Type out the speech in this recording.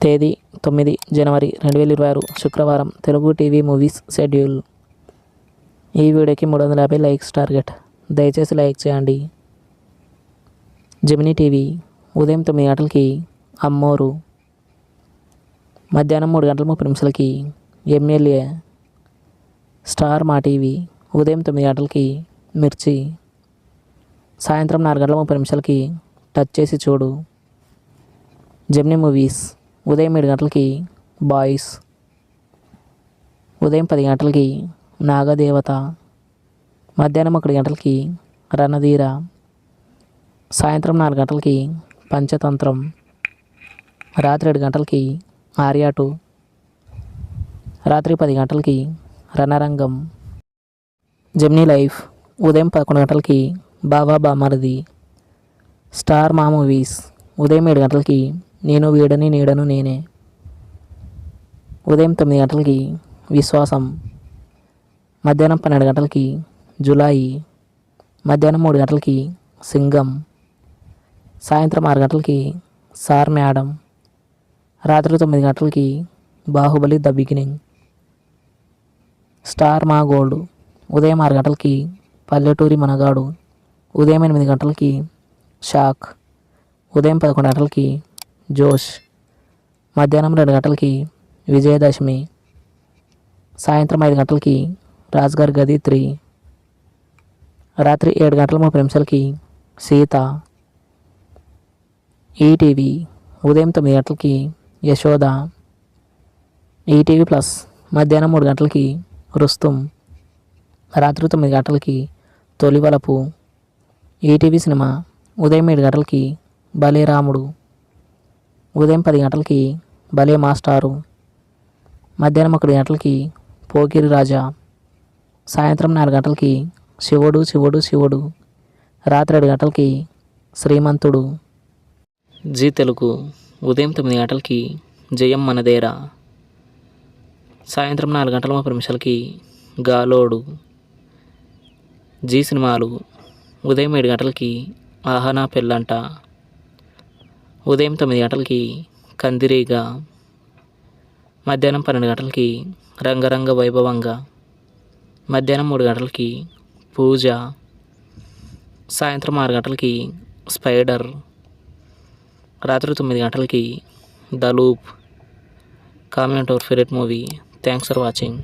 తేదీ 9 జనవరి 2026 శుక్రవారం. Telugu TV movies schedule. ఈ వీడియోకి 350 లైక్స్ టార్గెట్. దయచేసి లైక్ చేయండి. జెమినీ టీవీ ఉదయం 9 గంటలకి అమ్మోరు, మధ్యాహ్నం 3 గంటల 30 నిమిషాలకి ఎమ్మెల్యే. స్టార్ మా టీవీ ఉదయం 9 గంటలకి మిర్చి, సాయంత్రం 4 గంటల 30 నిమిషాలకి టచ్ చేసి చూడు. జెమినీ మూవీస్ ఉదయం 7 గంటలకి బాయ్స్, ఉదయం 10 గంటలకి నాగదేవత, మధ్యాహ్నం 1 గంటలకి రణధీర, సాయంత్రం 4 గంటలకి పంచతంత్రం, రాత్రి 7 గంటలకి ఆర్య 2, రాత్రి 10 గంటలకి రణరంగం. జెమినీ లైఫ్ ఉదయం 11 గంటలకి బావా బామర్ది. స్టార్ మా మూవీస్ ఉదయం 7 గంటలకి నేను వీడని నీడను నేనే, ఉదయం 9 గంటలకి విశ్వాసం, మధ్యాహ్నం 12 గంటలకి జులాయి, మధ్యాహ్నం 3 గంటలకి సింగం, సాయంత్రం 6 గంటలకి సార్ మేడం, రాత్రి 9 గంటలకి బాహుబలి ద బిగినింగ్. స్టార్ మా గోల్డ్ ఉదయం 6 గంటలకి పల్లెటూరి మనగాడు, ఉదయం 8 గంటలకి షాక్, ఉదయం 11 గంటలకి జోష్, మధ్యాహ్నం 2 గంటలకి విజయదశమి, సాయంత్రం 5 గంటలకి రాజ్గార్ గది 3, రాత్రి 7 గంటల 30 నిమిషాలకి సీత. ఈటీవీ ఉదయం 9 గంటలకి యశోద. ఈటీవీ ప్లస్ మధ్యాహ్నం 3 గంటలకి రుస్తుం, రాత్రి 9 గంటలకి తొలివలపు. ఈటీవీ సినిమా ఉదయం 7 గంటలకి భలే రాముడు, ఉదయం 10 గంటలకి భలే మాస్టారు, మధ్యాహ్నం 1 గంటలకి పోకిరి రాజా, సాయంత్రం 4 గంటలకి శివుడు శివుడు శివుడు, రాత్రి 7 గంటలకి శ్రీమంతుడు. జీ తెలుగు ఉదయం 9 గంటలకి జయం మనదేరా, సాయంత్రం 4 గంటల 30 నిమిషాలకి గాలోడు. జీ సినిమాలు ఉదయం 7 గంటలకి ఆహనా పెళ్ళంట, ఉదయం 9 గంటలకి కందిరీగా, మధ్యాహ్నం 12 గంటలకి రంగరంగ వైభవంగా, మధ్యాహ్నం 3 గంటలకి పూజ, సాయంత్రం 6 గంటలకి స్పైడర్, రాత్రి 9 గంటలకి the loop. Comment our favourite movie. Thanks for watching.